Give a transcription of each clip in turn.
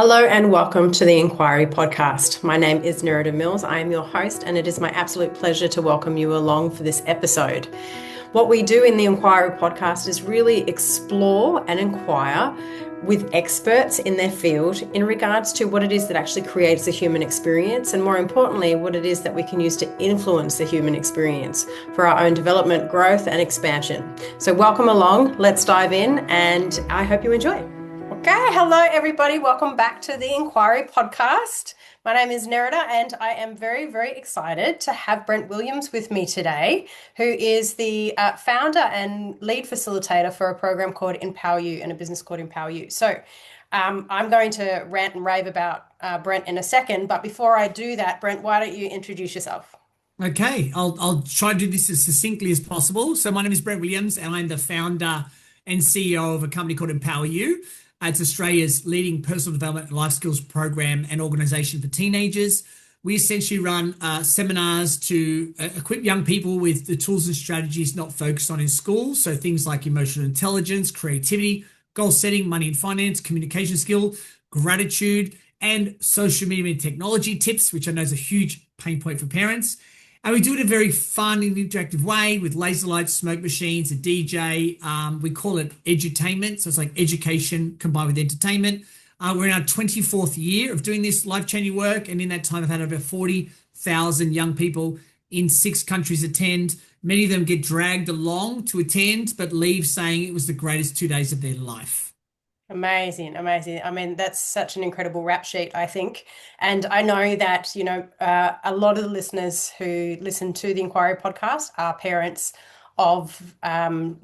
Hello and welcome to the Enquiry Podcast. My name is Nerida Mills. I am your host, and it is my absolute pleasure to welcome you along for this episode. What we do in the Enquiry Podcast is really explore and inquire with experts in their field in regards to what it is that actually creates a human experience, and more importantly, what it is that we can use to influence the human experience for our own development, growth, and expansion. So welcome along. Let's dive in, and I hope you enjoy. Okay, hello everybody. Welcome back to the Enquiry Podcast. My name is Nerida, and I am very, very excited to have Brent Williams with me today, who is the founder and lead facilitator for a program called EmpowerU and a business called EmpowerU. So I'm going to rant and rave about Brent in a second, but before I do that, Brent, why don't you introduce yourself? Okay, I'll try to do this as succinctly as possible. So my name is Brent Williams, and I'm the founder and CEO of a company called EmpowerU. It's Australia's leading personal development and life skills program and organisation for teenagers. We essentially run seminars to equip young people with the tools and strategies not focused on in school. So things like emotional intelligence, creativity, goal setting, money and finance, communication skill, gratitude, and social media and technology tips, which I know is a huge pain point for parents. And we do it in a very fun and interactive way with laser lights, smoke machines, a DJ. We call it edutainment. So it's like education combined with entertainment. We're in our 24th year of doing this life-changing work. And in that time, I've had over 40,000 young people in 6 countries attend. Many of them get dragged along to attend, but leave saying it was the greatest 2 days of their life. Amazing, amazing. I mean, that's such an incredible rap sheet, I think. And I know that, a lot of the listeners who listen to the Enquiry Podcast are parents of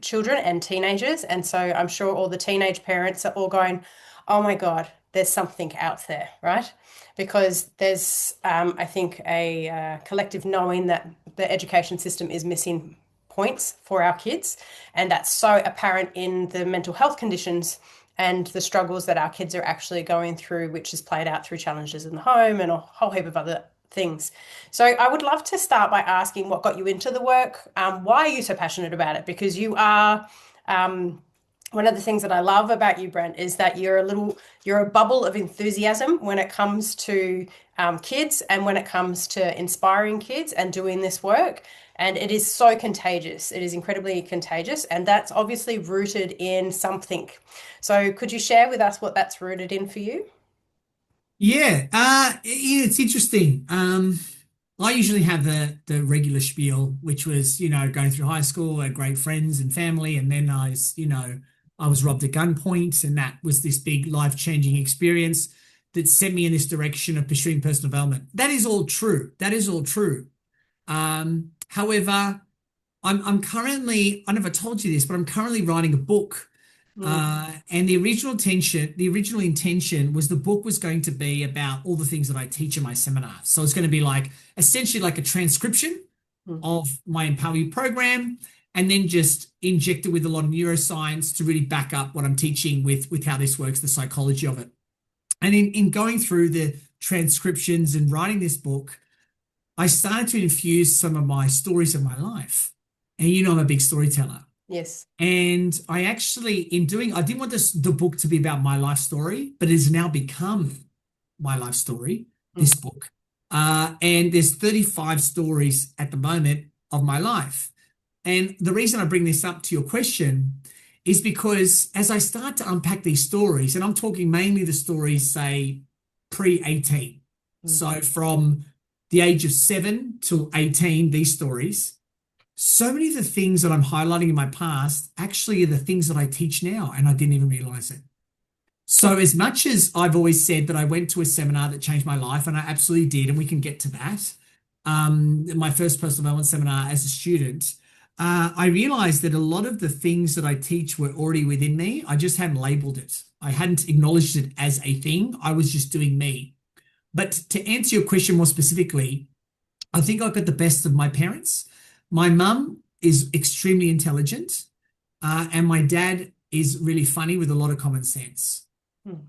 children and teenagers. And so I'm sure all the teenage parents are all going, oh my God, there's something out there, right? Because there's, I think, a collective knowing that the education system is missing points for our kids. And that's so apparent in the mental health conditions and the struggles that our kids are actually going through, which is played out through challenges in the home and a whole heap of other things. So I would love to start by asking what got you into the work. Why are you so passionate about it? Because you are, one of the things that I love about you, Brent, is that you're a bubble of enthusiasm when it comes to kids and when it comes to inspiring kids and doing this work. And it is so contagious. It is incredibly contagious. And that's obviously rooted in something. So could you share with us what that's rooted in for you? Yeah, it's interesting. I usually have the regular spiel, which was, going through high school, I had great friends and family. And then I was robbed at gunpoint. And that was this big life-changing experience that sent me in this direction of pursuing personal development. That is all true. That is all true. However, I'm currently, I don't know if I told you this, but I'm currently writing a book. And the original intention was the book was going to be about all the things that I teach in my seminars. So it's going to be like essentially like a transcription of my EmpowerU program, and then just inject it with a lot of neuroscience to really back up what I'm teaching with how this works, the psychology of it. And in going through the transcriptions and writing this book, I started to infuse some of my stories of my life. And I'm a big storyteller. Yes. And I actually, I didn't want the book to be about my life story, but it has now become my life story, this book. And there's 35 stories at the moment of my life. And the reason I bring this up to your question is because as I start to unpack these stories, and I'm talking mainly the stories, say, pre-18. So from the age of 7 till 18, these stories, so many of the things that I'm highlighting in my past actually are the things that I teach now, and I didn't even realize it. So as much as I've always said that I went to a seminar that changed my life, and I absolutely did, and we can get to that, my first personal development seminar as a student, I realized that a lot of the things that I teach were already within me. I just hadn't labeled it. I hadn't acknowledged it as a thing. I was just doing me. But to answer your question more specifically, I think I got the best of my parents. My mum is extremely intelligent, and my dad is really funny with a lot of common sense.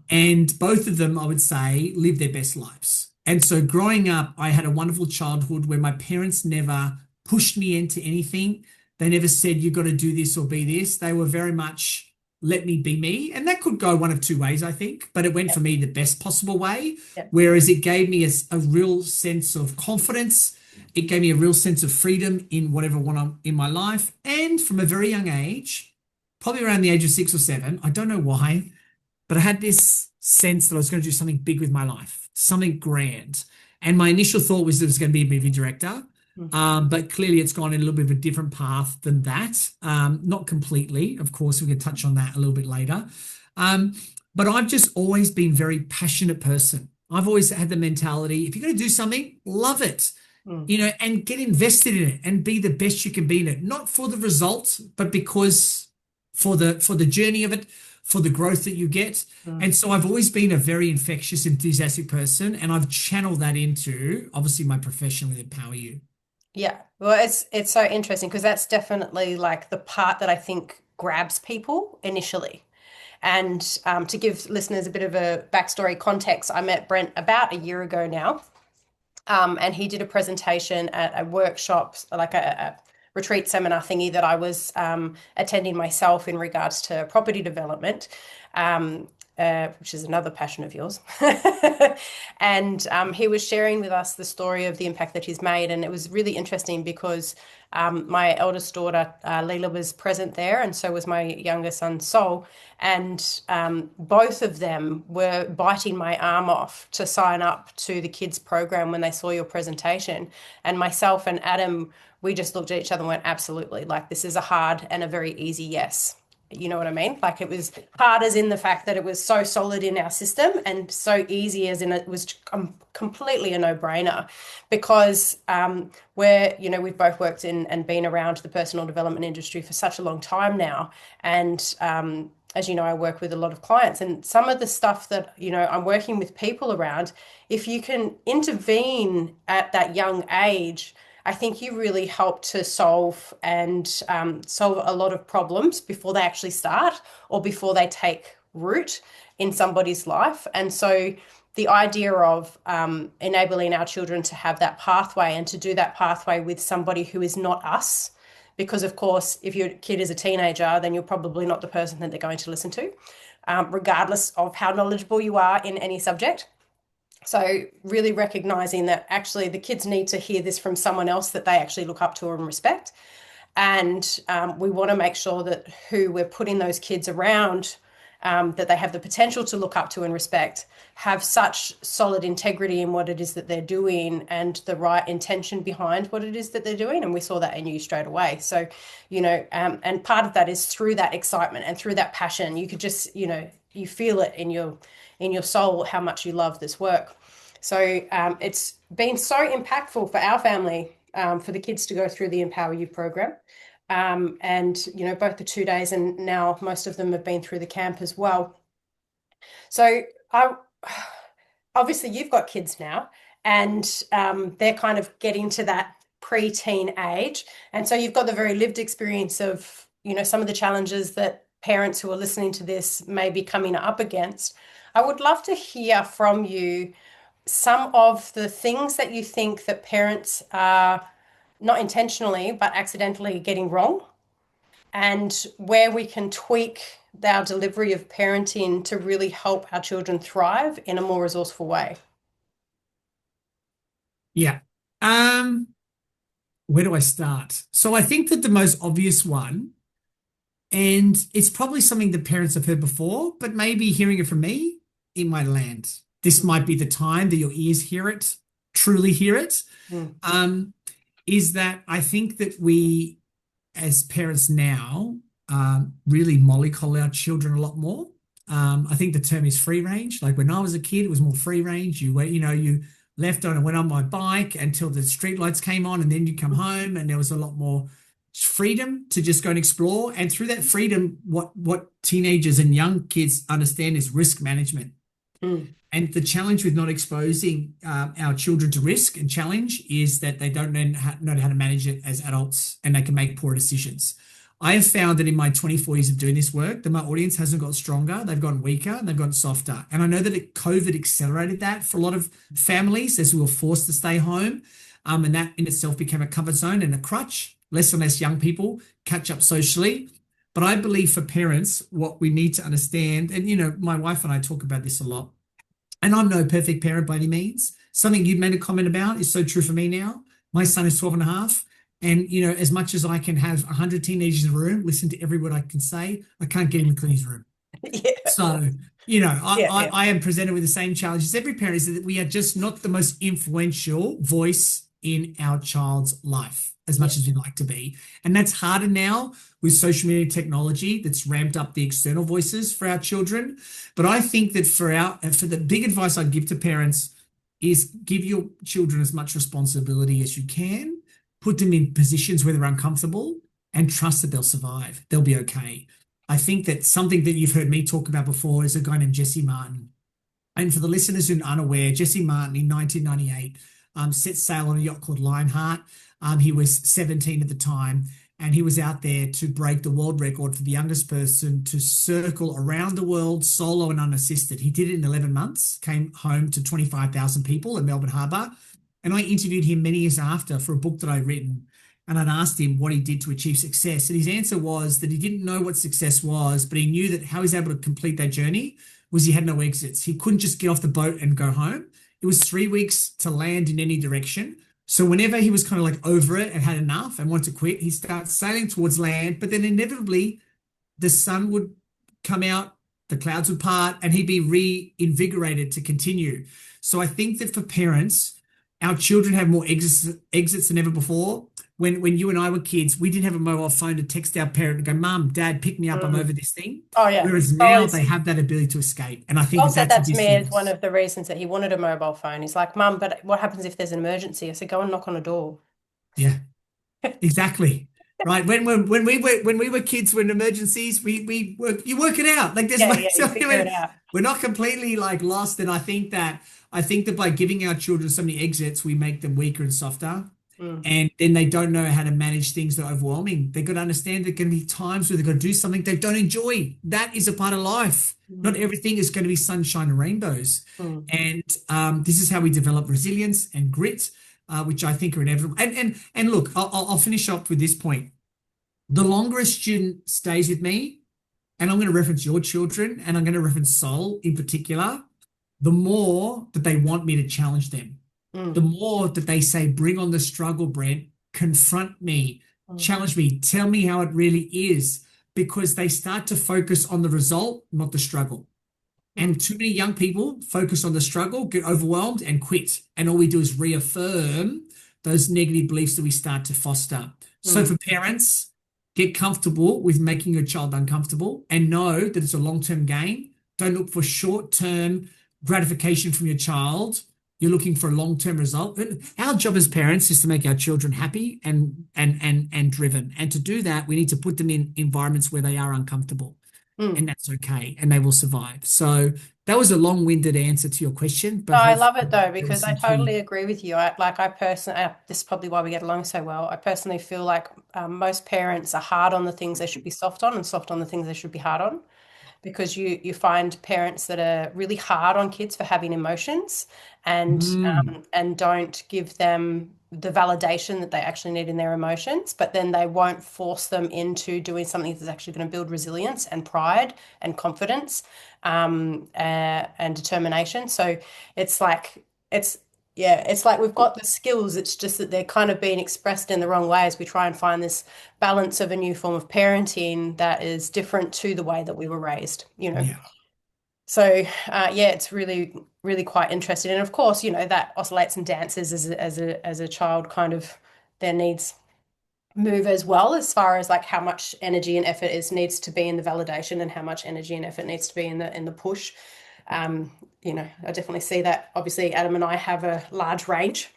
And both of them, I would say, live their best lives. And so growing up, I had a wonderful childhood where my parents never pushed me into anything. They never said, you've got to do this or be this. They were very much let me be me. And that could go one of two ways, I think, but it went for me the best possible way, Yeah. whereas it gave me a real sense of confidence. It gave me a real sense of freedom in whatever one I'm in my life. And from a very young age, probably around the age of 6 or 7, I don't know why, but I had this sense that I was going to do something big with my life, something grand. And my initial thought was that it was going to be a movie director. But clearly it's gone in a little bit of a different path than that. Not completely, of course, we can touch on that a little bit later. But I've just always been a very passionate person. I've always had the mentality, if you're going to do something, love it, and get invested in it and be the best you can be in it. Not for the result, but because for the journey of it, for the growth that you get. And so I've always been a very infectious, enthusiastic person, and I've channeled that into obviously my profession with EmpowerU. Yeah, well, it's so interesting because that's definitely like the part that I think grabs people initially. And to give listeners a bit of a backstory context, I met Brent about a year ago now, and he did a presentation at a workshop, like a retreat seminar thingy that I was attending myself in regards to property development. Which is another passion of yours. And he was sharing with us the story of the impact that he's made. And it was really interesting because my eldest daughter, Leela, was present there, and so was my younger son, Sol. And both of them were biting my arm off to sign up to the kids' program when they saw your presentation. And myself and Adam, we just looked at each other and went, absolutely, like this is a hard and a very easy yes. You know what I mean? Like it was hard as in the fact that it was so solid in our system, and so easy as in it was completely a no-brainer because we've both worked in and been around the personal development industry for such a long time now. And as you know, I work with a lot of clients, and some of the stuff that, I'm working with people around, if you can intervene at that young age, I think you really help to solve a lot of problems before they actually start or before they take root in somebody's life. And so the idea of enabling our children to have that pathway and to do that pathway with somebody who is not us, because of course, if your kid is a teenager, then you're probably not the person that they're going to listen to, regardless of how knowledgeable you are in any subject. So really recognizing that actually the kids need to hear this from someone else that they actually look up to and respect. And we want to make sure that who we're putting those kids around, that they have the potential to look up to and respect, have such solid integrity in what it is that they're doing and the right intention behind what it is that they're doing. And we saw that in you straight away. So, and part of that is through that excitement and through that passion. You could just, you feel it in your soul how much you love this work. So it's been so impactful for our family, for the kids to go through the EmpowerU program. And both the 2 days, and now most of them have been through the camp as well. So obviously you've got kids now, and they're kind of getting to that pre-teen age, and so you've got the very lived experience of some of the challenges that parents who are listening to this may be coming up against. I would love to hear from you some of the things that you think that parents are not intentionally but accidentally getting wrong, and where we can tweak our delivery of parenting to really help our children thrive in a more resourceful way. Yeah. Where do I start? So I think that the most obvious one, and it's probably something that parents have heard before, but maybe hearing it from me, it might land. This might be the time that your ears hear it, truly hear it. Is that I think that we, as parents now, really mollycoddle our children a lot more. I think the term is free range. Like when I was a kid, it was more free range. You left on and went on my bike until the street lights came on, and then you come home and there was a lot more freedom to just go and explore. And through that freedom, what teenagers and young kids understand is risk management. And the challenge with not exposing our children to risk and challenge is that they don't know how to manage it as adults, and they can make poor decisions. I have found that in my 24 years of doing this work, that my audience hasn't got stronger. They've gotten weaker and they've gotten softer. And I know that COVID accelerated that for a lot of families as we were forced to stay home. And that in itself became a comfort zone and a crutch. Less and less young people catch up socially. But I believe for parents, what we need to understand, and my wife and I talk about this a lot, and I'm no perfect parent by any means. Something you made a comment about is so true for me now. My son is 12 and a half. And, as much as I can have 100 teenagers in a room, listen to every word I can say, I can't get him to clean his room. Yeah. So, Yeah, yeah. I am presented with the same challenge as every parent, is that we are just not the most influential voice in our child's life as much as we'd like to be. And that's harder now with social media technology that's ramped up the external voices for our children. But I think that for the big advice I'd give to parents is give your children as much responsibility as you can, put them in positions where they're uncomfortable, and trust that they'll survive. They'll be okay. I think that something that you've heard me talk about before is a guy named Jesse Martin. And for the listeners who are unaware, Jesse Martin in 1998 set sail on a yacht called Lionheart. He was 17 at the time, and he was out there to break the world record for the youngest person to circle around the world solo and unassisted. He did it in 11 months, came home to 25,000 people in Melbourne Harbour. And I interviewed him many years after for a book that I'd written. And I'd asked him what he did to achieve success. And his answer was that he didn't know what success was, but he knew that how he's able to complete that journey was he had no exits. He couldn't just get off the boat and go home. It was 3 weeks to land in any direction. So whenever he was kind of like over it and had enough and wanted to quit, he started sailing towards land. But then inevitably, the sun would come out, the clouds would part, and he'd be reinvigorated to continue. So I think that for parents, our children have more exits than ever before. When you and I were kids, we didn't have a mobile phone to text our parent and go, Mum, Dad, pick me up, I'm over this thing. Oh, yeah. Whereas now they have that ability to escape. And I think Paul said that's a that to big me as one difference. of the reasons that he wanted a mobile phone. He's like, Mum, but what happens if there's an emergency? I said, go and knock on a door. Yeah, exactly. Right. When we were kids, when emergencies, you work it out. Like there's Yeah, ways yeah, you figure it out. we're not completely like lost. And I think that by giving our children so many exits, we make them weaker and softer. Mm. And then they don't know how to manage things that are overwhelming. They've got to understand there can be times where they've got to do something they don't enjoy. That is a part of life. Not everything is going to be sunshine and rainbows. Mm. And this is how we develop resilience and grit, which I think are inevitable. And look, I'll finish up with this point. The longer a student stays with me, and I'm going to reference your children, and I'm going to reference Sol in particular, the more that they want me to challenge them. The more that they say, bring on the struggle, Brent, confront me, challenge me, tell me how it really is, because they start to focus on the result, not the struggle. And too many young people focus on the struggle, get overwhelmed and quit. And all we do is reaffirm those negative beliefs that we start to foster. So for parents, get comfortable with making your child uncomfortable and know that it's a long-term gain. Don't look for short-term gratification from your child. You're looking for a long-term result. Our job as parents is to make our children happy and driven. And to do that, we need to put them in environments where they are uncomfortable. And that's okay, and they will survive. So that was a long-winded answer to your question, but No, I love it though, there because was I some key. totally agree with you. I personally, this is probably why we get along so well. I personally feel like most parents are hard on the things they should be soft on and soft on the things they should be hard on, because you find parents that are really hard on kids for having emotions and don't give them the validation that they actually need in their emotions, but then they won't force them into doing something that's actually going to build resilience and pride and confidence and determination. So it's like it's like we've got the skills. It's just that they're kind of being expressed in the wrong way as we try and find this balance of a new form of parenting that is different to the way that we were raised, Yeah. So yeah, it's really, really quite interesting. And of course, that oscillates and dances as a child, kind of their needs move as well, as far as like how much energy and effort needs to be in the validation and how much energy and effort needs to be in the push. I definitely see that. Obviously, Adam and I have a large range.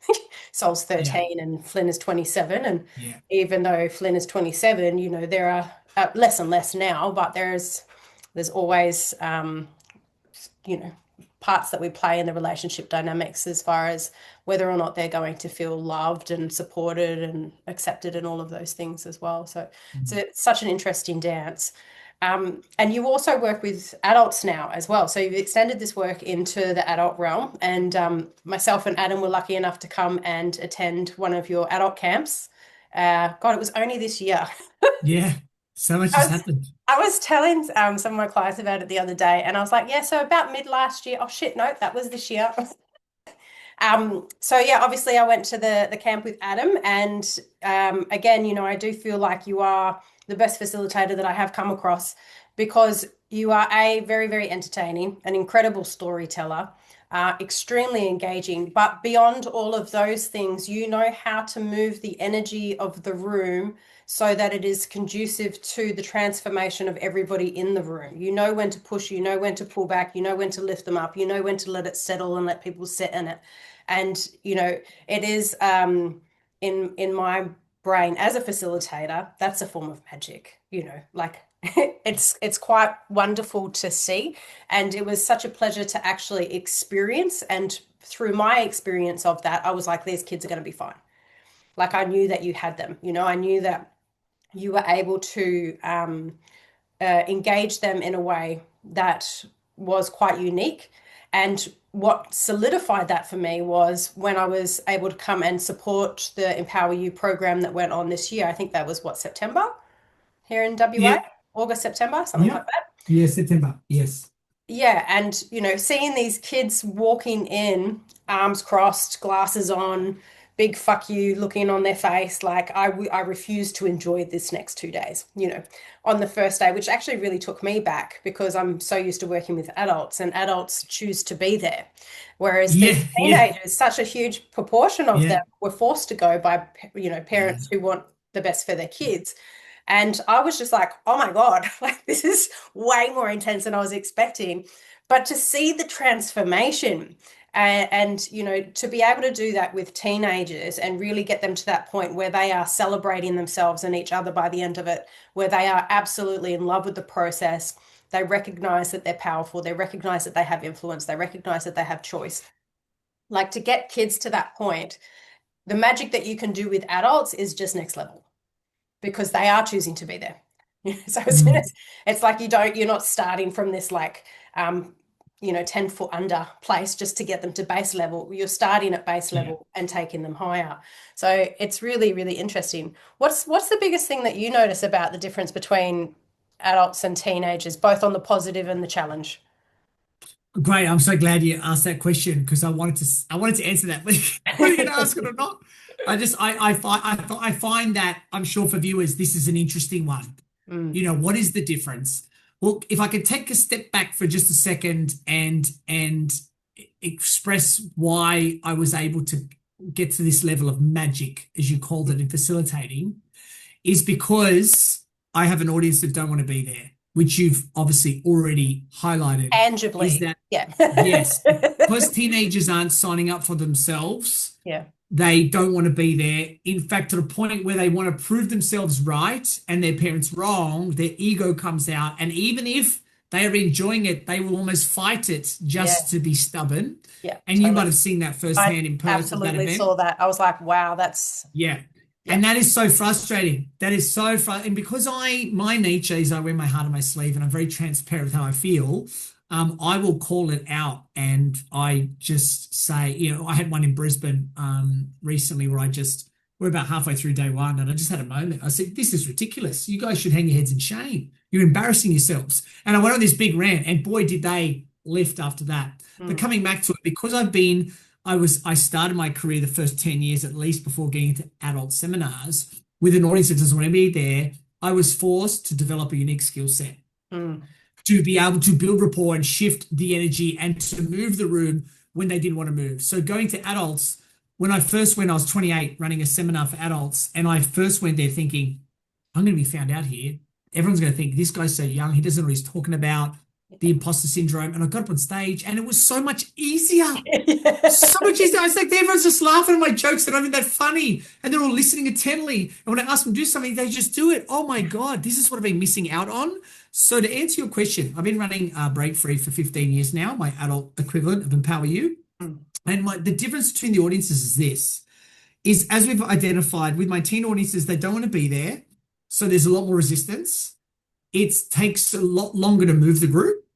Sol's Yeah. 13 and Flynn is 27. And Yeah. even though Flynn is 27, there are less and less now, but there's always, parts that we play in the relationship dynamics, as far as whether or not they're going to feel loved and supported and accepted and all of those things as well. So it's such an interesting dance. And you also work with adults now as well. So you've extended this work into the adult realm. And myself and Adam were lucky enough to come and attend one of your adult camps. God, it was only this year. Yeah. So much I has was happened. I was telling some of my clients about it the other day, and I was like, yeah, so about mid last year. Oh shit, no, that was this year. So yeah, obviously I went to the camp with Adam, and again, I do feel like you are the best facilitator that I have come across because you are a very, very entertaining, an incredible storyteller, extremely engaging. But beyond all of those things, you know how to move the energy of the room so that it is conducive to the transformation of everybody in the room. You know when to push, you know when to pull back, you know when to lift them up, you know when to let it settle and let people sit in it. And it is in my brain as a facilitator, that's a form of magic, like it's quite wonderful to see. And it was such a pleasure to actually experience. And through my experience of that, I was like, these kids are going to be fine. Like I knew that you had them, I knew that you were able to engage them in a way that was quite unique. And what solidified that for me was when I was able to come and support the EmpowerU program that went on this year. I think that was what, September here in WA? Yeah. August, September, something Yeah. like that. Yeah. September. Yes. Yeah, and seeing these kids walking in, arms crossed, glasses on, big fuck you looking on their face, like I refuse to enjoy this next 2 days, on the first day, which actually really took me back because I'm so used to working with adults and adults choose to be there. Whereas these Yeah. Yeah. teenagers, such a huge proportion of Yeah. them were forced to go by, Yeah. parents who want the best for their kids. And I was just like, oh my God, like this is way more intense than I was expecting. But to see the transformation and to be able to do that with teenagers and really get them to that point where they are celebrating themselves and each other by the end of it, where they are absolutely in love with the process. They recognize that they're powerful. They recognize that they have influence. They recognize that they have choice. Like to get kids to that point, the magic that you can do with adults is just next level because they are choosing to be there. So as soon Mm. as it's like you're not starting from this like 10 foot under place just to get them to base level. You're starting at base Yeah. level and taking them higher. So it's really, really interesting. What's the biggest thing that you notice about the difference between adults and teenagers, both on the positive and the challenge? Great. I'm so glad you asked that question because I wanted to answer that, whether you're going to ask it or not. I find that I'm sure for viewers this is an interesting one. Mm. What is the difference? Well, if I could take a step back for just a second and express why I was able to get to this level of magic, as you called it, in facilitating, is because I have an audience that don't want to be there, which you've obviously already highlighted. Is Tangibly. that Yeah. yes, because teenagers aren't signing up for themselves, Yeah. they don't want to be there. In fact, to the point where they want to prove themselves right and their parents wrong, their ego comes out. And even if they are enjoying it, they will almost fight it Yeah. just to be stubborn. Yeah. And you might Totally. have seen that I firsthand in Perth at that absolutely event. saw that. I was like, wow, that's Yeah. yeah. And that is so frustrating. That is so frustrating. And because my nature is I wear my heart on my sleeve and I'm very transparent with how I feel, I will call it out and I just say, I had one in Brisbane recently where we're about halfway through day one and I just had a moment. I said, this is ridiculous. You guys should hang your heads in shame. You're embarrassing yourselves. And I went on this big rant and boy, did they lift after that. But coming back to it, because I started my career the first 10 years at least before getting into adult seminars with an audience that doesn't want to be there. I was forced to develop a unique skill set to be able to build rapport and shift the energy and to move the room when they didn't want to move. So going to adults, when I first went, I was 28 running a seminar for adults. And I first went there thinking, I'm going to be found out here. Everyone's going to think this guy's so young. He doesn't know what he's talking about, the imposter syndrome. And I got up on stage and it was so much easier. So much easier. I was like, everyone's just laughing at my jokes that aren't even that funny. And they're all listening intently. And when I ask them to do something, they just do it. Oh my God, this is what I've been missing out on. So to answer your question, I've been running Break Free for 15 years now, my adult equivalent of EmpowerU. And the difference between the audiences is this, is as we've identified with my teen audiences, they don't want to be there. So there's a lot more resistance. It takes a lot longer to move the group.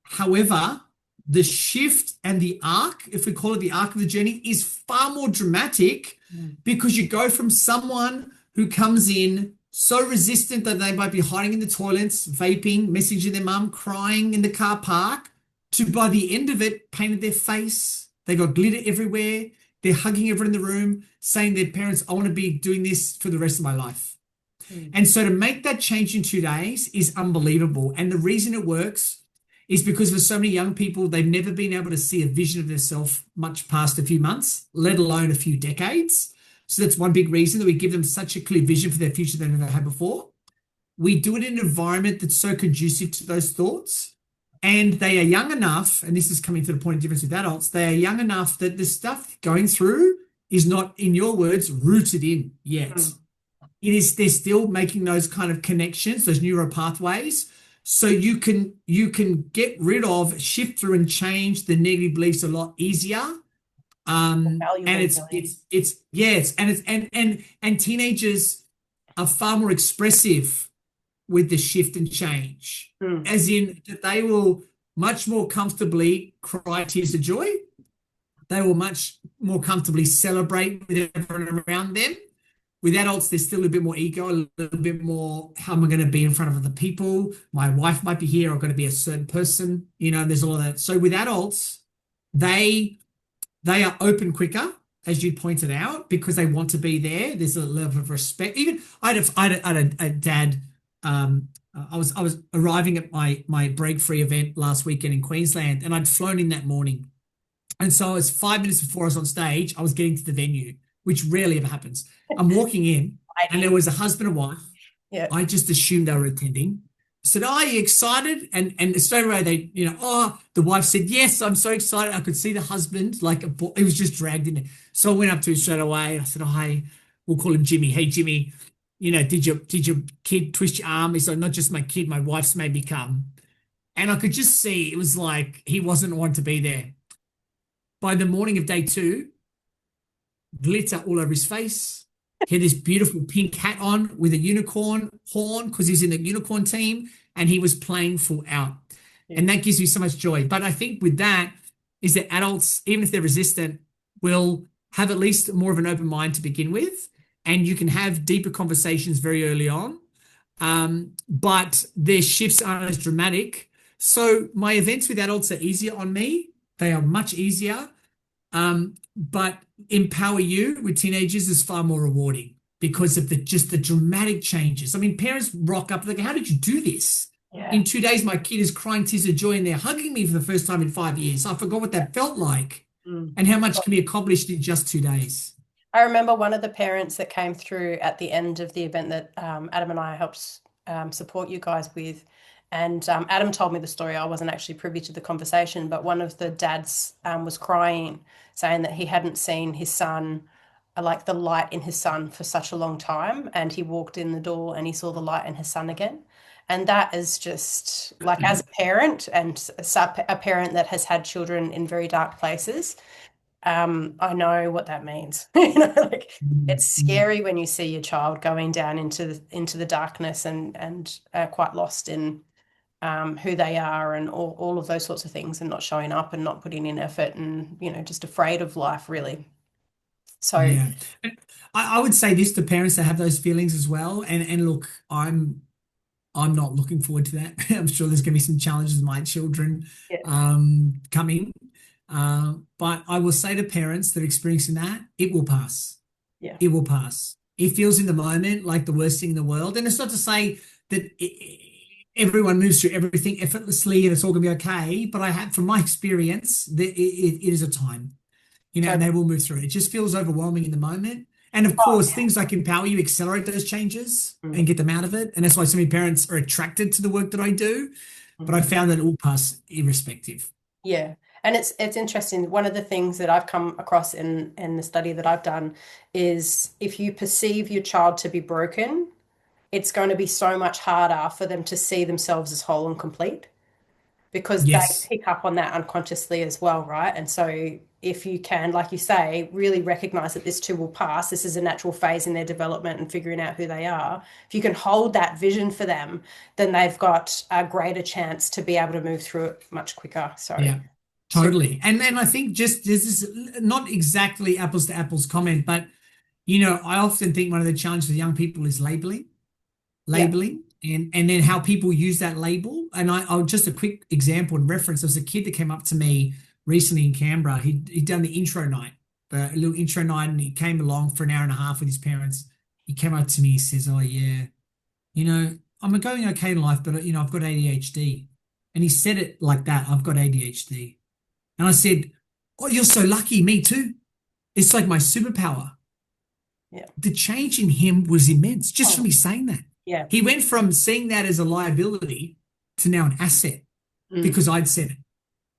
However, the shift and the arc, if we call it the arc of the journey, is far more dramatic because you go from someone who comes in so resistant that they might be hiding in the toilets, vaping, messaging their mum, crying in the car park, to by the end of it, painted their face. They got glitter everywhere. They're hugging everyone in the room, saying their parents, I want to be doing this for the rest of my life. Mm. And so to make that change in 2 days is unbelievable. And the reason it works is because for so many young people, they've never been able to see a vision of themselves much past a few months, let alone a few decades. So that's one big reason that we give them such a clear vision for their future they've never had before. We do it in an environment that's so conducive to those thoughts. And they are young enough, and this is coming to the point of difference with adults, they are young enough that the stuff going through is not, in your words, rooted in yet. Mm. They're still making those kind of connections, those neural pathways. So you can get rid of, shift through and change the negative beliefs a lot easier. And Valuable, and teenagers are far more expressive with the shift and change, Mm. as in that they will much more comfortably cry tears of joy. They will much more comfortably celebrate with everyone around them. With adults, there's still a bit more ego, a little bit more, how am I going to be in front of other people? My wife might be here, I'm going to be a certain person, there's all of that. So with adults, they are open quicker, as you pointed out, because they want to be there. There's a level of respect. Even I had a dad. I was arriving at my break free event last weekend in Queensland, and I'd flown in that morning. And so, as 5 minutes before I was on stage, I was getting to the venue, which rarely ever happens. I'm walking in, and there was a husband and wife. Yeah. I just assumed they were attending. I said, "Are you excited?" And straight away they, the wife said, "Yes, I'm so excited." I could see the husband, like he was just dragged in there. So I went up to him straight away. I said, "Oh, hey," we'll call him Jimmy. "Hey, Jimmy, did your kid twist your arm?" He said, "Not just my kid, my wife's made me come." And I could just see it was like he wasn't wanting to be there. By the morning of day 2, glitter all over his face. He had this beautiful pink hat on with a unicorn horn because he's in the unicorn team, and he was playing full out. Yeah. And that gives me so much joy. But I think with that is that adults, even if they're resistant, will have at least more of an open mind to begin with, and you can have deeper conversations very early on. But their shifts aren't as dramatic. So my events with adults are easier on me. They are much easier. But EmpowerU with teenagers is far more rewarding because of just the dramatic changes. I mean, parents rock up, like, how did you do this? Yeah. In 2 days, my kid is crying tears of joy and they're hugging me for the first time in 5 years. I forgot what that felt like and how much can be accomplished in just 2 days. I remember one of the parents that came through at the end of the event that Adam and I helped support you guys with. And Adam told me the story. I wasn't actually privy to the conversation, but one of the dads was crying, saying that he hadn't seen his son, like the light in his son, for such a long time. And he walked in the door and he saw the light in his son again. And that is just like, as a parent and a parent that has had children in very dark places, I know what that means. It's scary when you see your child going down into the darkness and quite lost in who they are and all of those sorts of things, and not showing up and not putting in effort and just afraid of life, really. So yeah, I would say this to parents that have those feelings as well. And look, I'm not looking forward to that. I'm sure there's going to be some challenges with my children coming. But I will say to parents that are experiencing that, it will pass. Yeah. It will pass. It feels in the moment like the worst thing in the world. And it's not to say that everyone moves through everything effortlessly and it's all going to be okay. But I have, from my experience, that it is a time, and they will move through it. It just feels overwhelming in the moment. And of course, things like EmpowerU accelerate those changes and get them out of it. And that's why so many parents are attracted to the work that I do. But I found that it will pass irrespective. Yeah. And it's interesting. One of the things that I've come across in the study that I've done is if you perceive your child to be broken, it's going to be so much harder for them to see themselves as whole and complete, because they pick up on that unconsciously as well, right? And so if you can, like you say, really recognize that this too will pass, this is a natural phase in their development and figuring out who they are. If you can hold that vision for them, then they've got a greater chance to be able to move through it much quicker. So yeah, totally. And then I think just this is not exactly apples to apples comment, but I often think one of the challenges for young people is labeling, Yeah. and then how people use that label. And I'll just a quick example and reference. There was a kid that came up to me recently in Canberra. He'd done the intro night, a little intro night, and he came along for an hour and a half with his parents. He came up to me, he says, "Oh yeah, I'm going okay in life, but I've got ADHD." And he said it like that, "I've got ADHD." And I said, "Oh, you're so lucky, me too. It's like my superpower." Yeah. The change in him was immense just from Oh, me saying that. yeah. He went from seeing that as a liability to now an asset Mm. because I'd said it.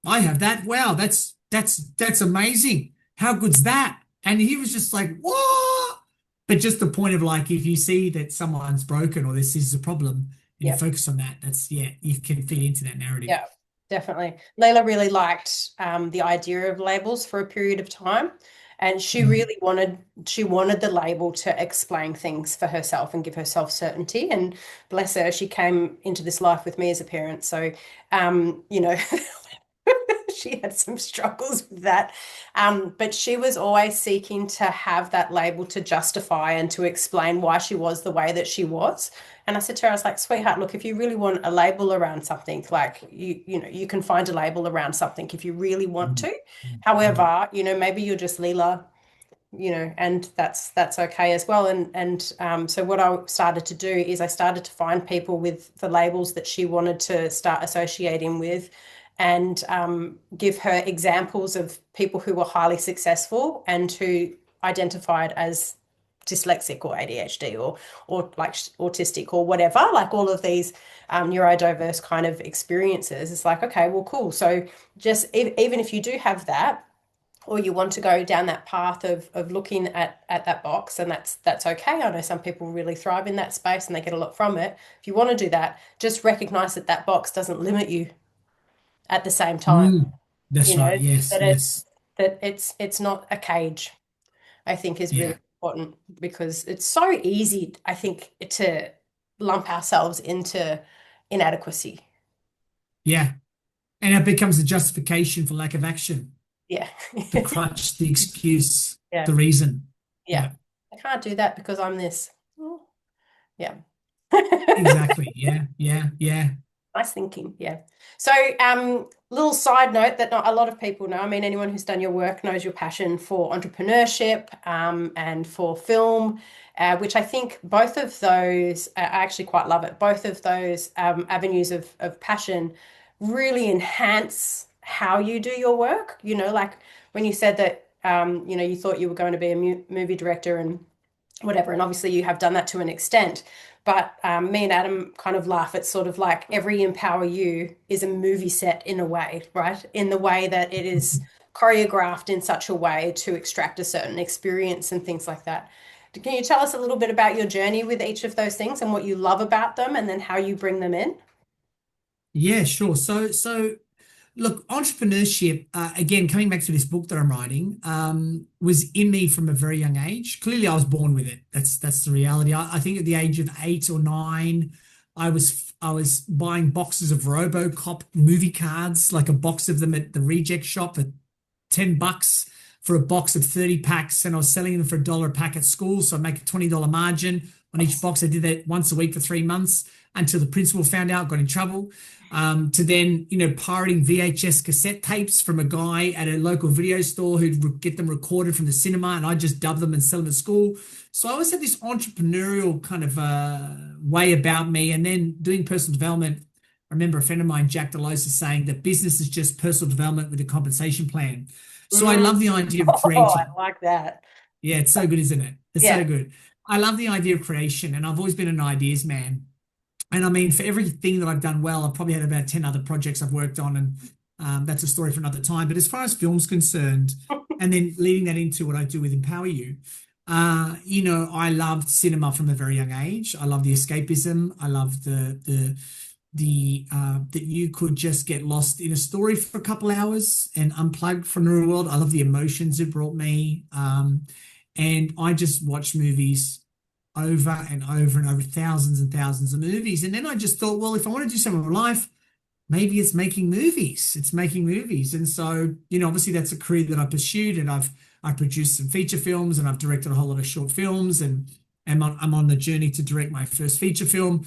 I have that. Wow, that's amazing. How good's that? And he was just like, what? But just the point of like, if you see that someone's broken or this is a problem and you Yeah. focus on that, you can feed into that narrative. Yeah, definitely. Layla really liked the idea of labels for a period of time, and she Mm. really wanted the label to explain things for herself and give herself certainty. And bless her, she came into this life with me as a parent, so you know, she had some struggles with that. But she was always seeking to have that label to justify and to explain why she was the way that she was. And I said to her, I was like, sweetheart, look, if you really want a label around something, like you can find a label around something if you really want Mm. to. Mm. However, maybe you're just Leela, and that's okay as well. And so what I started to do is I started to find people with the labels that she wanted to start associating with, and give her examples of people who were highly successful and who identified as dyslexic or ADHD or like autistic or whatever, like all of these neurodiverse kind of experiences. It's like, okay, well, cool. So just even if you do have that, or you want to go down that path of looking at that box, and that's okay. I know some people really thrive in that space and they get a lot from it. If you want to do that, just recognize that that box doesn't limit you at the same time. Mm. You That's right. know, Yes, that yes. it's not a cage, I think is really Yeah, important, because it's so easy, I think, to lump ourselves into inadequacy. yeah. And it becomes a justification for lack of action, Yeah. the crutch, the excuse, Yeah. the reason. Yeah. Yeah. I can't do that because I'm this. Oh, yeah. Exactly. Yeah, yeah, yeah. Nice thinking. Yeah. So, little side note that not a lot of people know. I mean, anyone who's done your work knows your passion for entrepreneurship, and for film, which I think both of those, I actually quite love it. Both of those avenues of passion really enhance how you do your work. Like when you said that, you thought you were going to be a movie director and whatever. And obviously, you have done that to an extent. But me and Adam kind of laugh. It's sort of like every Empower You is a movie set in a way, right? In the way that it is choreographed in such a way to extract a certain experience and things like that. Can you tell us a little bit about your journey with each of those things and what you love about them, and then how you bring them in? Yeah, sure. So look, entrepreneurship, again, coming back to this book that I'm writing, was in me from a very young age. Clearly, I was born with it. That's the reality. I think at the age of 8 or 9, I was buying boxes of RoboCop movie cards, like a box of them at the reject shop at $10 for a box of 30 packs, and I was selling them for $1 a pack at school. So I make a $20 margin on each box. I did that once a week for 3 months until the principal found out, got in trouble. To then, pirating VHS cassette tapes from a guy at a local video store who'd get them recorded from the cinema, and I just dub them and sell them at school. So I always had this entrepreneurial kind of way about me, and then doing personal development. I remember a friend of mine, Jack Delosa, saying that business is just personal development with a compensation plan. So I Mm. love the idea of Oh, I creating. like that. Yeah, it's so good, isn't it? It's Yeah. so good. I love the idea of creation, and I've always been an ideas man. And I mean, for everything that I've done well, I've probably had about 10 other projects I've worked on, and that's a story for another time. But as far as film's concerned, and then leading that into what I do with EmpowerU, I loved cinema from a very young age. I love the escapism. I love the that you could just get lost in a story for a couple hours and unplug from the real world. I love the emotions it brought me. And I just watch movies over and over and over, thousands and thousands of movies. And then I just thought, well, if I want to do something with my life, maybe it's making movies. It's making movies. And so, obviously that's a career that I pursued, and I've I've produced some feature films, and I've directed a whole lot of short films, and I'm on the journey to direct my first feature film,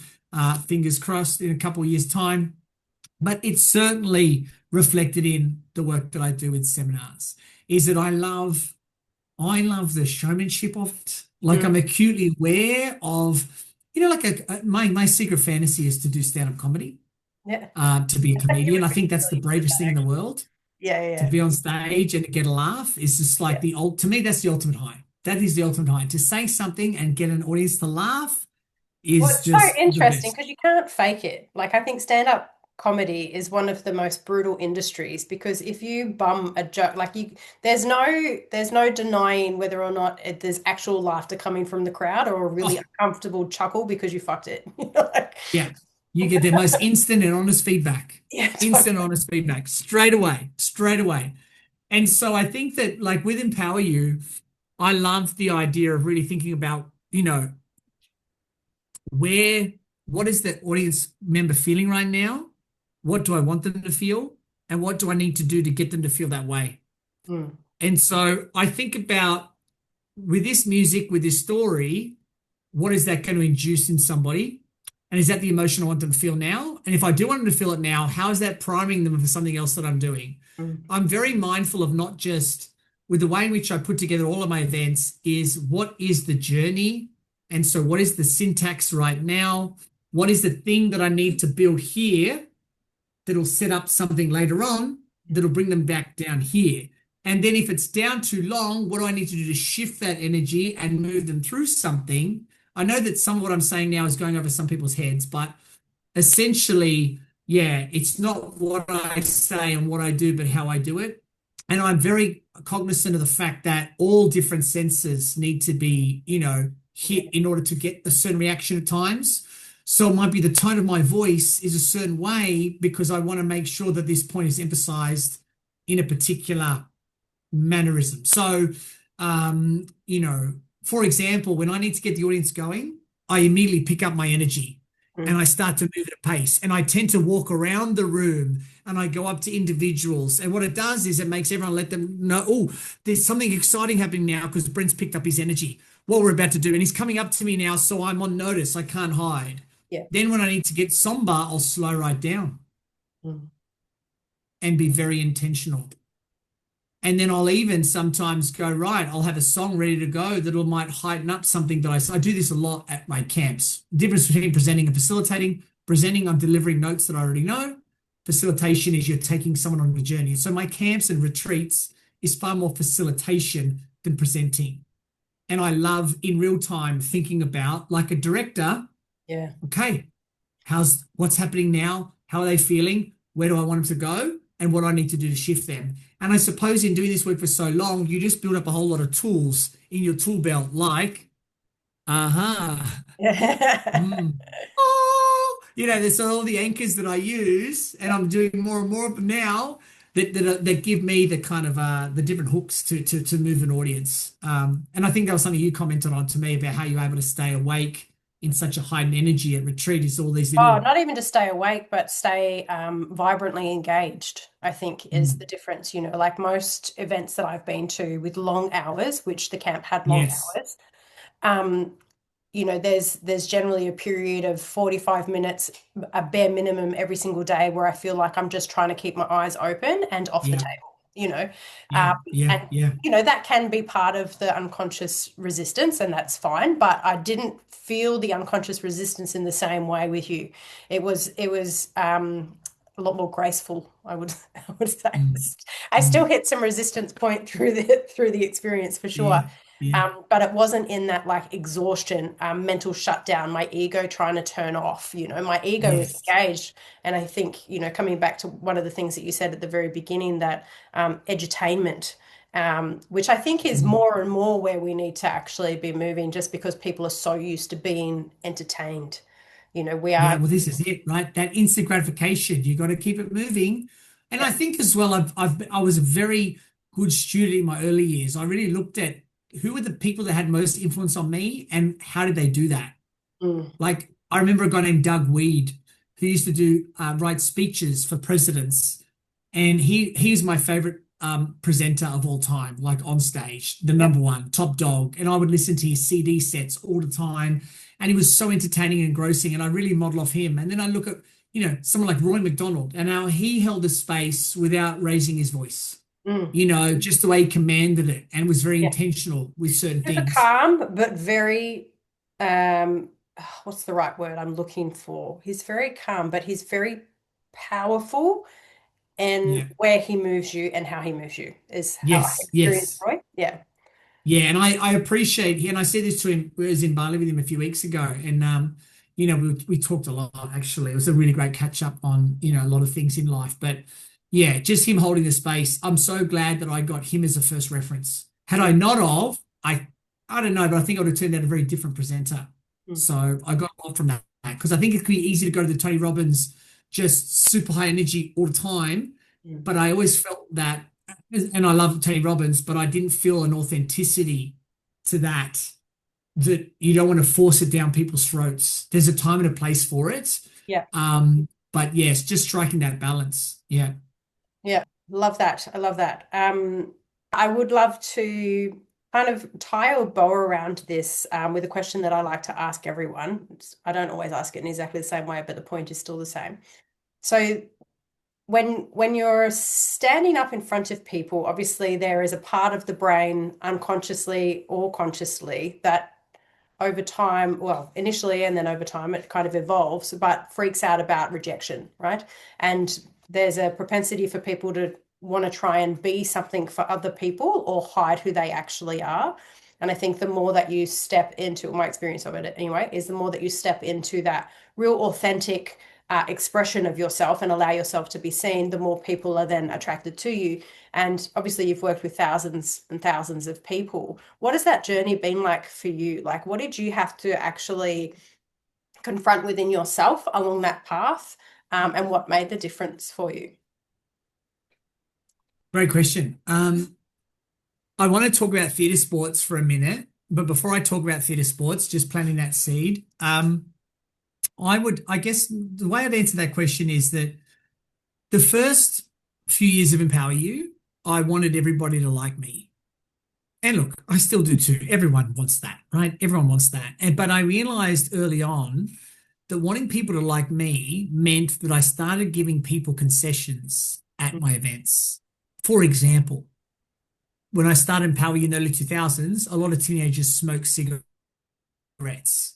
fingers crossed, in a couple of years' time. But it's certainly reflected in the work that I do with seminars, is that I love the showmanship of it. Like, Mm. I'm acutely aware of, my secret fantasy is to do stand-up comedy, Yeah. to be a You comedian. would I be think that's the really good at bravest that, thing in the actually. world, Yeah, to yeah, be on stage and get a laugh. Is just like yeah. to me, that's the ultimate high. That is the ultimate high. To say something and get an audience to laugh Well, is it's so just the interesting best. because you can't fake it. Like, I think stand-up comedy is one of the most brutal industries because if you bum a joke, like there's no denying whether or not there's actual laughter coming from the crowd or a really Oh, uncomfortable chuckle because you fucked it. You know, like, yeah. You get the most instant and honest feedback. yeah, Instant totally. honest feedback straight away, straight away. And so I think that, like, with Empower You, I love the idea of really thinking about, where, what is the audience member feeling right now? What do I want them to feel? And what do I need to do to get them to feel that way? Mm, And so I think about, with this music, with this story, what is that going to induce in somebody? And is that the emotion I want them to feel now? And if I do want them to feel it now, how is that priming them for something else that I'm doing? mm, I'm very mindful of, not just with the way in which I put together all of my events, is what is the journey? And so what is the syntax right now? What is the thing that I need to build here that'll set up something later on that'll bring them back down here? And then if it's down too long, what do I need to do to shift that energy and move them through something? I know that some of what I'm saying now is going over some people's heads, but essentially, yeah, it's not what I say and what I do, but how I do it. And I'm very cognizant of the fact that all different senses need to be, hit in order to get a certain reaction at times. So it might be the tone of my voice is a certain way because I want to make sure that this point is emphasized in a particular mannerism. So, for example, when I need to get the audience going, I immediately pick up my energy and mm. I start to move at a pace. And I tend to walk around the room and I go up to individuals. And what it does is it makes everyone, let them know, oh, there's something exciting happening now because Brent's picked up his energy, what we're about to do. And he's coming up to me now, so I'm on notice. I can't hide. Yeah. Then when I need to get somber, I'll slow right down Mm. and be very intentional. And then I'll even sometimes go, right, I'll have a song ready to go that might heighten up something that I do this a lot at my camps. The difference between presenting and facilitating. Presenting, I'm delivering notes that I already know. Facilitation is you're taking someone on a journey. So my camps and retreats is far more facilitation than presenting. And I love in real time thinking about, like a director, Yeah. okay, what's happening now? How are they feeling? Where do I want them to go? And what do I need to do to shift them? And I suppose in doing this work for so long, you just build up a whole lot of tools in your tool belt, like, mm, oh, there's all the anchors that I use, and I'm doing more and more of them now that give me the kind of the different hooks to move an audience. And I think that was something you commented on to me about how you're able to stay awake in such a heightened energy at retreat, is all these Oh, little. not even to stay awake, but stay vibrantly engaged, I think is the Mm, difference. Like most events that I've been to with long hours, which the camp had long yes. hours, um, there's generally a period of 45 minutes, a bare minimum every single day where I feel like I'm just trying to keep my eyes open and off the Yeah. table, you know. Yeah. Um, Yeah. and Yeah. that can be part of the unconscious resistance, and that's fine. But I didn't feel the unconscious resistance in the same way with you. It was a lot more graceful, I would I would say. Mm, I still mm, hit some resistance point through the experience for sure. yeah. Yeah. But it wasn't in that like exhaustion, mental shutdown, my ego trying to turn off. My ego was Yes. engaged. And I think, coming back to one of the things that you said at the very beginning, that edutainment, which I think is Mm. more and more where we need to actually be moving just because people are so used to being entertained. We Yeah, are, well, this is it, right? That instant gratification. You got to keep it moving. And yeah. I think as well, I was a very good student in my early years. I really looked at who were the people that had most influence on me and how did they do that. Mm, Like, I remember a guy named Doug Weed who used to write speeches for presidents, and he's my favorite presenter of all time, like on stage, the number one, top dog. And I would listen to his CD sets all the time. And he was so entertaining and engrossing. And I really model off him. And then I look at, someone like Roy McDonald and how he held a space without raising his voice. Just the way he commanded it and was very intentional with certain Super things. calm, but very, what's the right word I'm looking for? He's very calm, but he's very powerful. And where he moves you and how he moves you is how I experience Roy. Yeah. Yeah, and I appreciate, and I said this to him. I was in Bali with him a few weeks ago, and we talked a lot. Actually, it was a really great catch up on a lot of things in life. But yeah, just him holding the space. I'm so glad that I got him as a first reference. Had I not of, I don't know, but I think I would have turned out a very different presenter. So I got a lot from that because I think it could be easy to go to the Tony Robbins, just super high energy all the time. But I always felt that, and I love Tony Robbins, but I didn't feel an authenticity to that you don't want to force it down people's throats. There's a time and a place for it. Yeah. But yes, just striking that balance. Yeah. Yeah. Love that. I love that. I would love to kind of tie a bow around this with a question that I like to ask everyone. I don't always ask it in exactly the same way, but the point is still the same. So when you're standing up in front of people, obviously there is a part of the brain, unconsciously or consciously, that over time, well, initially and then over time, it kind of evolves, but freaks out about rejection, right? And there's a propensity for people to want to try and be something for other people or hide who they actually are. And I think the more that you step into, my experience of it anyway, is the more that you step into that real authentic expression of yourself and allow yourself to be seen, the more people are then attracted to you. And obviously you've worked with thousands and thousands of people. What has that journey been like for you? Like, what did you have to actually confront within yourself along that path? And what made the difference for you? Great question. I want to talk about theatre sports for a minute, but before I talk about theatre sports, just planting that seed, I guess the way I'd answer that question is that the first few years of EmpowerU, I wanted everybody to like me. And look, I still do too. Everyone wants that, right? Everyone wants that. But I realized early on that wanting people to like me meant that I started giving people concessions at my events. For example, when I started EmpowerU in the early 2000s, a lot of teenagers smoked cigarettes.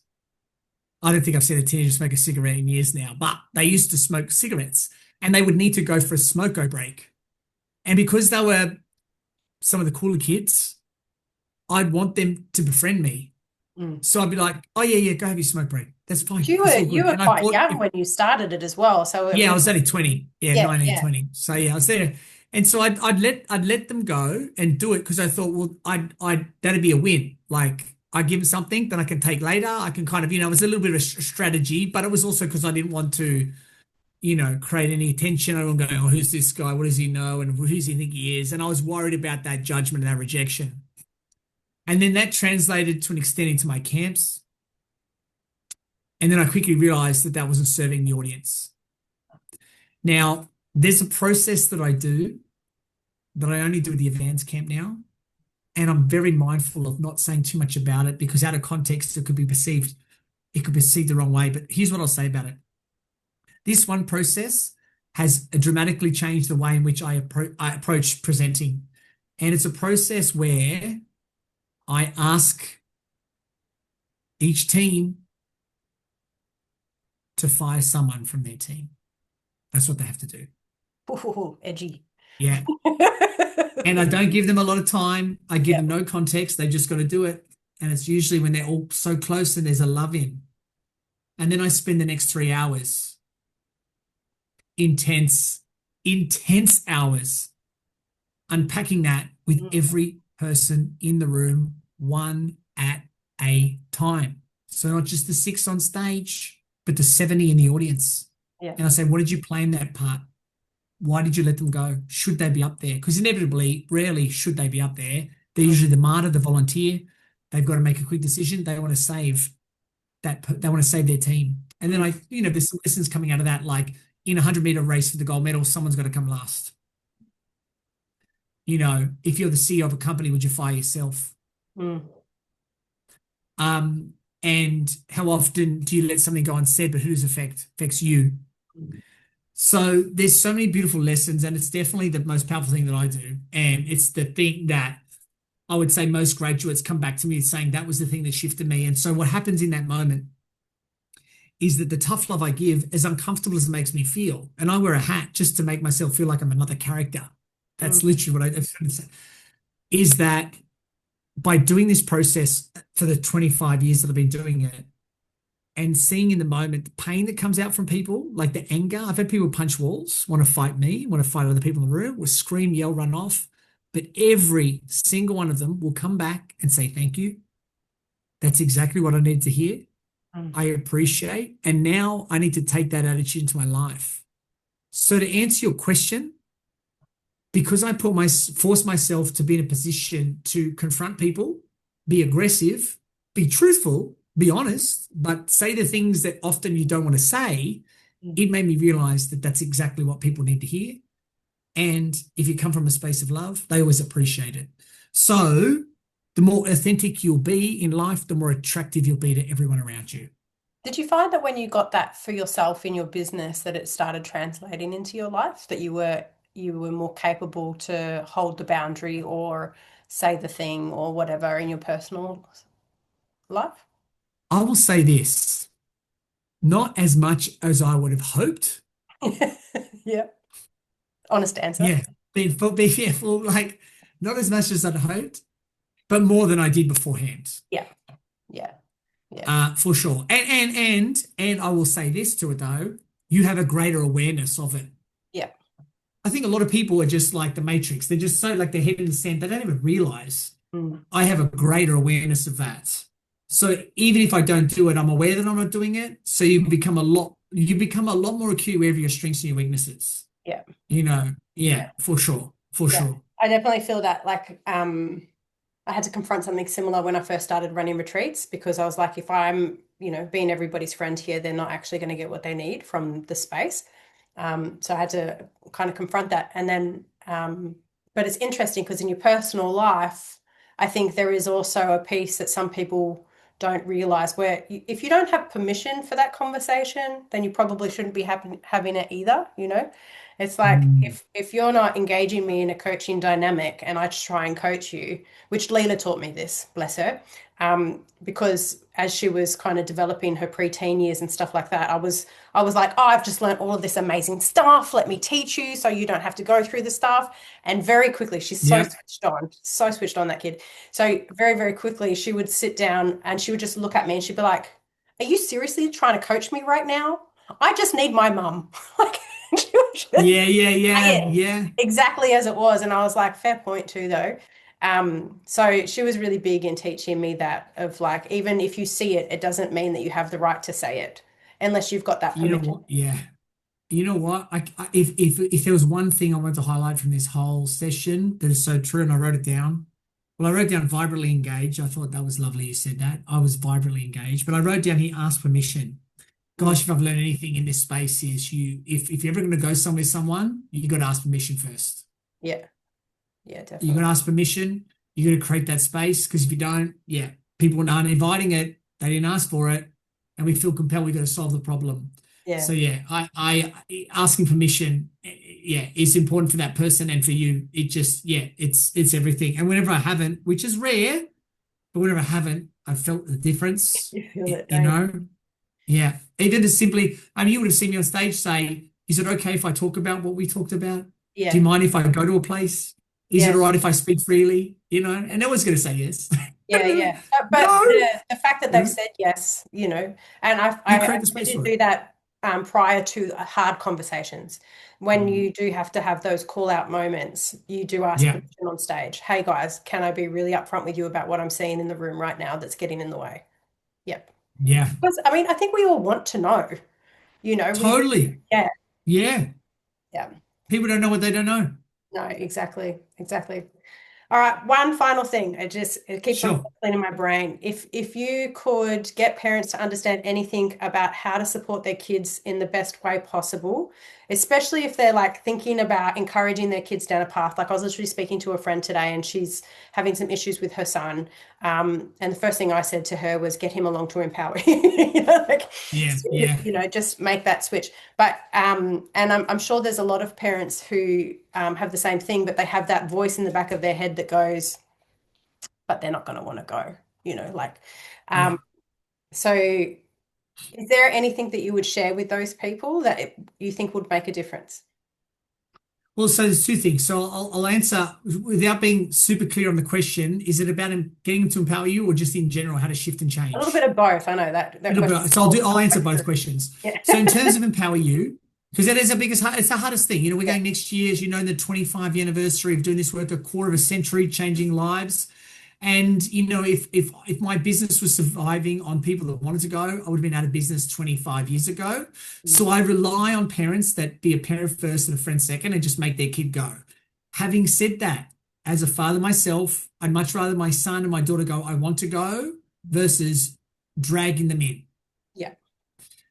I don't think I've seen a teenager smoke a cigarette in years now, but they used to smoke cigarettes and they would need to go for a smoke-go break. And because they were some of the cooler kids, I'd want them to befriend me. So I'd be like, oh, yeah, go have your smoke break. That's fine. You were quite young when you started it as well. So I was only 20. 19, 20. So yeah, I was there. And so I'd let them go and do it because I thought, well, that'd be a win. Like, I give them something that I can take later. I can kind of, it was a little bit of a strategy, but it was also because I didn't want to, create any attention. I don't go, oh, who's this guy? What does he know? And who does he think he is? And I was worried about that judgment and that rejection. And then that translated to an extent into my camps. And then I quickly realized that wasn't serving the audience. Now, there's a process that I do that I only do at the advanced camp now. And I'm very mindful of not saying too much about it because out of context, it could be perceived the wrong way. But here's what I'll say about it. This one process has dramatically changed the way in which I approach presenting. And it's a process where I ask each team to fire someone from their team. That's what they have to do. Ooh, edgy. Yeah. And I don't give them a lot of time. I give them no context. They just got to do it. And it's usually when they're all so close and there's a love in. And then I spend the next 3 hours, intense hours, unpacking that with every person in the room, one at a time. So not just the 6 on stage, but the 70 in the audience. Yeah. And I say, what did you play in that part? Why did you let them go? Should they be up there? Because inevitably, rarely should they be up there. They're usually the martyr, the volunteer. They've got to make a quick decision. They want to save their team. And then there's some lessons coming out of that, like in a 100-meter race for the gold medal, someone's got to come last. if you're the CEO of a company, would you fire yourself? Mm. Um, and how often do you let something go unsaid, but who does affects you? So there's so many beautiful lessons, and it's definitely the most powerful thing that I do. And it's the thing that I would say most graduates come back to me saying that was the thing that shifted me. And so what happens in that moment is that the tough love I give, as uncomfortable as it makes me feel, and I wear a hat just to make myself feel like I'm another character. That's Mm. literally what I say, is that by doing this process for the 25 years that I've been doing it and seeing in the moment the pain that comes out from people, like the anger. I've had people punch walls, want to fight me, want to fight other people in the room, will scream, yell, run off. But every single one of them will come back and say, thank you. That's exactly what I needed to hear. Mm. I appreciate. And now I need to take that attitude into my life. So to answer your question, because I force myself to be in a position to confront people, be aggressive, be truthful, be honest, but say the things that often you don't want to say, Mm. it made me realize that that's exactly what people need to hear. And if you come from a space of love, they always appreciate it. So the more authentic you'll be in life, the more attractive you'll be to everyone around you. Did you find that when you got that for yourself in your business that it started translating into your life, that you were more capable to hold the boundary or say the thing or whatever in your personal life? I will say this, not as much as I would have hoped. Yeah. Honest answer. Yeah, be careful, like not as much as I'd hoped, but more than I did beforehand. Yeah. Yeah. Yeah. For sure. And I will say this to it though, you have a greater awareness of it. Yeah. I think a lot of people are just like the Matrix. They're just so like their head in the sand. They don't even realize Mm. I have a greater awareness of that. So even if I don't do it, I'm aware that I'm not doing it. So you become a lot more acute wherever your strengths and your weaknesses. Yeah. Yeah, for sure. For Yeah. sure. I definitely feel that like I had to confront something similar when I first started running retreats because I was like, if I'm, being everybody's friend here, they're not actually going to get what they need from the space. So I had to kind of confront that. And then, but it's interesting because in your personal life, I think there is also a piece that some people don't realize where if you don't have permission for that conversation, then you probably shouldn't be having it either. It's like Mm. if you're not engaging me in a coaching dynamic and I just try and coach you, which Leela taught me this, bless her, because as she was kind of developing her preteen years and stuff like that, I was like, oh, I've just learned all of this amazing stuff. Let me teach you so you don't have to go through the stuff. And very quickly, she's Yeah. so switched on that kid. So very, very quickly, she would sit down and she would just look at me and she'd be like, are you seriously trying to coach me right now? I just need my mum. Like, she would just Yeah, yeah, say yeah, it yeah. exactly as it was. And I was like, fair point too, though. So she was really big in teaching me that of like, even if you see it, it doesn't mean that you have the right to say it unless you've got that You know permission. what? Yeah. You know what? If there was one thing I wanted to highlight from this whole session that is so true, and I wrote it down. Well, I wrote down vibrantly engaged. I thought that was lovely you said that. I was vibrantly engaged, but I wrote down he asked permission. Mm. Gosh, if I've learned anything in this space is if you're ever going to go somewhere with someone, you got to ask permission first. Yeah, yeah, You got definitely. to ask permission. You got to create that space because if you don't, yeah, people aren't inviting it. They didn't ask for it, and we feel compelled. We got to solve the problem. Yeah, So yeah, I asking permission, yeah, is important for that person and for you. It just, yeah, it's everything. And whenever I haven't, which is rare, but whenever I haven't, I've felt the difference. you feel y- it, You don't you? know, yeah. Even as simply, I mean, you would have seen me on stage say, "Is it okay if I talk about what we talked about? Do you Yeah, mind if I go to a place? Is it yeah, all right if I speak freely?" And no one's going to say yes. yeah, yeah. But No. the fact that they've said yes, and You I create the space did for it. do that prior to hard conversations. When Mm. you do have to have those call out moments, you do ask Yeah, permission on stage. Hey guys, can I be really upfront with you about what I'm seeing in the room right now that's getting in the way? Yep. yeah, Because I mean, I think we all want to know. We do. totally. Yeah, Yeah. yeah. People don't know what they don't know. No, exactly, exactly. All right, one final thing. It keeps on Sure. circling in my brain. If you could get parents to understand anything about how to support their kids in the best way possible, especially if they're like thinking about encouraging their kids down a path. Like I was literally speaking to a friend today and she's having some issues with her son. And the first thing I said to her was get him along to Empower. Like, Yeah, yeah. just make that switch. But and I'm sure there's a lot of parents who have the same thing, but they have that voice in the back of their head that goes, but they're not going to want to go, like. Yeah. Um, so is there anything that you would share with those people that you think would make a difference? Well, so there's two things. So I'll answer without being super clear on the question. Is it about getting them to empower you or just in general how to shift and A little change? bit of both. I know that question. So I'll answer both questions. Yeah. So in terms of empower you, because that is it's the hardest thing. We're going next year, as you know, in the 25th anniversary of doing this work, a quarter of a century changing lives. And if my business was surviving on people that wanted to go, I would have been out of business 25 years ago. So I rely on parents that be a parent first and a friend second and just make their kid go. Having said that, as a father myself, I'd much rather my son and my daughter go, I want to go, versus dragging them in. Yeah.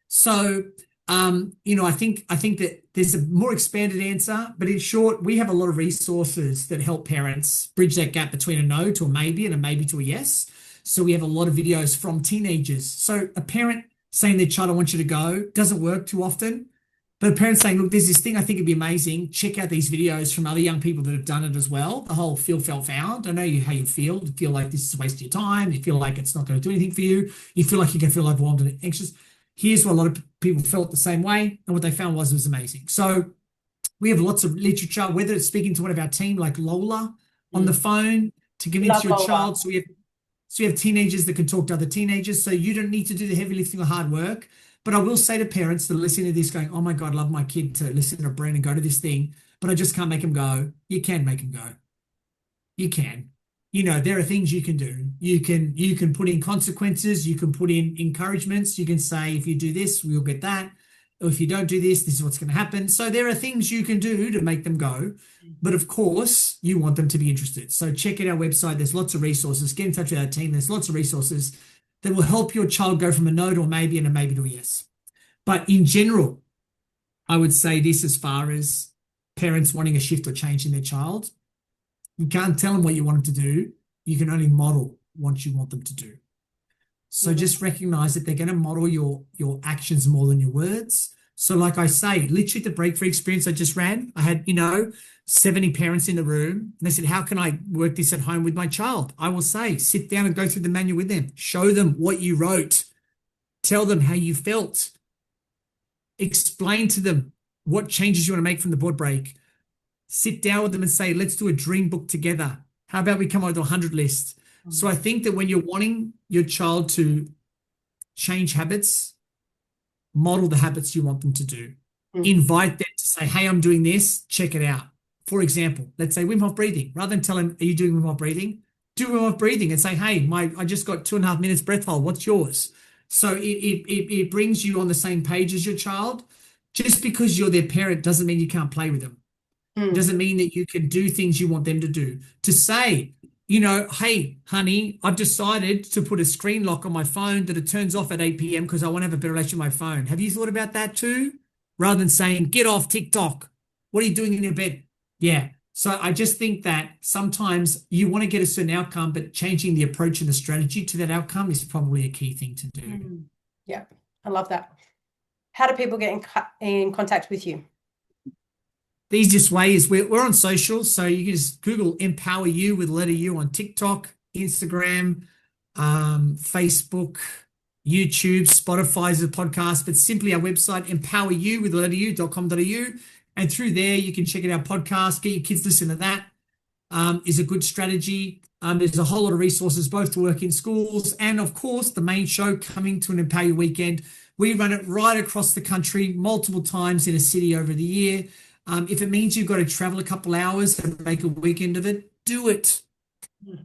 So I think that there's a more expanded answer, but in short, we have a lot of resources that help parents bridge that gap between a no to a maybe and a maybe to a yes. So we have a lot of videos from teenagers. So a parent saying their child, I want you to go, doesn't work too often. But a parent saying, look, there's this thing I think it'd be amazing. Check out these videos from other young people that have done it as well. The whole feel, felt, found. I know how you feel. You feel like this is a waste of your time. You feel like it's not going to do anything for you. You feel like you can feel overwhelmed and anxious. Here's what a lot of people felt the same way. And what they found was it was amazing. So we have lots of literature, whether it's speaking to one of our team like Lola on the phone to convince Love your Lola. child. So we have teenagers that can talk to other teenagers. So you don't need to do the heavy lifting or hard work. But I will say to parents that are listening to this going, oh my God, I love my kid to listen to Brent and go to this thing, but I just can't make him go. You can make him go. You can. There are things you can do. You can put in consequences. You can put in encouragements. You can say, if you do this, we'll get that. Or if you don't do this, this is what's going to happen. So there are things you can do to make them go. But of course, you want them to be interested. So check out our website. There's lots of resources. Get in touch with our team. There's lots of resources that will help your child go from a no to a maybe and a maybe to a yes. But in general, I would say this as far as parents wanting a shift or change in their child. You can't tell them what you want them to do. You can only model what you want them to do. So just recognize that they're going to model your actions more than your words. So like I say, literally the break free experience I just ran, I had, 70 parents in the room. And they said, how can I work this at home with my child? I will say, sit down and go through the manual with them. Show them what you wrote. Tell them how you felt. Explain to them what changes you want to make from the board break. Sit down with them and say, let's do a dream book together. How about we come up with a 100 list? So I think that when you're wanting your child to change habits, model the habits you want them to do. Invite them to say, hey, I'm doing this. Check it out. For example, let's say Wim Hof breathing. Rather than tell them, are you doing Wim Hof breathing? Do Wim Hof breathing and say, hey, I just got 2.5 minutes breath hold. What's yours? So it brings you on the same page as your child. Just because you're their parent doesn't mean you can't play with them. Doesn't mean that you can do things you want them to do. To say, hey, honey, I've decided to put a screen lock on my phone that it turns off at 8 p.m. because I want to have a better relationship with my phone. Have you thought about that too? Rather than saying, get off TikTok. What are you doing in your bed? Yeah. So I just think that sometimes you want to get a certain outcome, but changing the approach and the strategy to that outcome is probably a key thing to do. Yeah, I love that. How do people get in contact with you? The easiest way is we're on social, so you can just Google EmpowerU with letter U on TikTok, Instagram, Facebook, YouTube, Spotify is a podcast, but simply our website, EmpowerU with letter U.com.au. And through there, you can check out our podcast, get your kids listening to that, is a good strategy. There's a whole lot of resources, both to work in schools and, of course, the main show coming to an EmpowerU weekend. We run it right across the country, multiple times in a city over the year. If it means you've got to travel a couple hours and make a weekend of it, do it.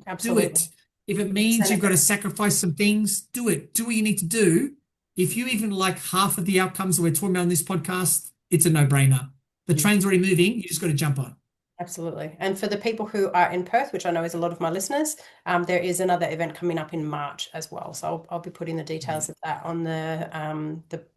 Absolutely. Do it. If it means you've got to sacrifice some things, do it. Do what you need to do. If you even like half of the outcomes that we're talking about on this podcast, it's a no-brainer. The train's already moving. You just got to jump on. Absolutely. And for the people who are in Perth, which I know is a lot of my listeners, there is another event coming up in March as well. So I'll be putting the details of that on the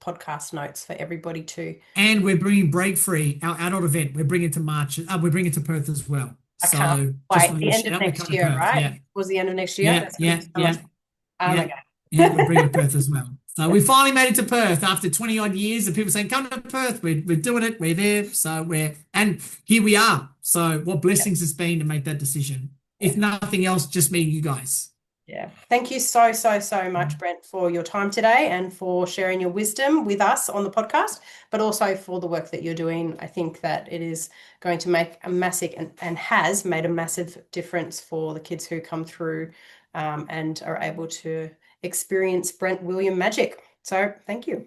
podcast notes for everybody too. And we're bringing Break Free, our adult event. We're bringing it to March. We're bringing it to Perth as well. I can't So just wait. wanted The to end of shout, we're next coming to year, Perth. right? Yeah, Was the end of next year? yeah, That's going to yeah, be so much yeah, fun. Oh my yeah, God. yeah. We're bringing it to Perth as well. So we finally made it to Perth after 20 odd years of people saying, "Come to Perth." We're doing it. We're there. So and here we are. So what blessings it's been to make that decision. If Yeah. nothing else, just meeting you guys. Yeah. Thank you so, so, so much, Brent, for your time today and for sharing your wisdom with us on the podcast, but also for the work that you're doing. I think that it is going to make a massive and has made a massive difference for the kids who come through and are able to experience Brent William magic. So thank you.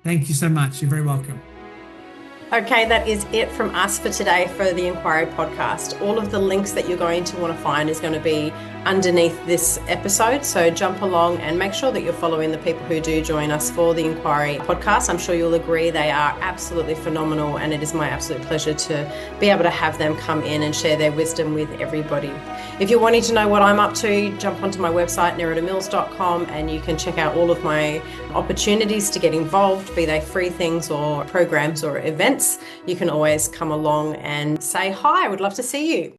Thank you so much. You're very welcome. Okay, that is it from us for today for the Enquiry Podcast. All of the links that you're going to want to find is going to be underneath this episode. So jump along and make sure that you're following the people who do join us for the Enquiry Podcast. I'm sure you'll agree they are absolutely phenomenal, and it is my absolute pleasure to be able to have them come in and share their wisdom with everybody. If you're wanting to know what I'm up to, jump onto my website, neridamills.com, and you can check out all of my opportunities to get involved, be they free things or programs or events. You can always come along and say hi. I would love to see you.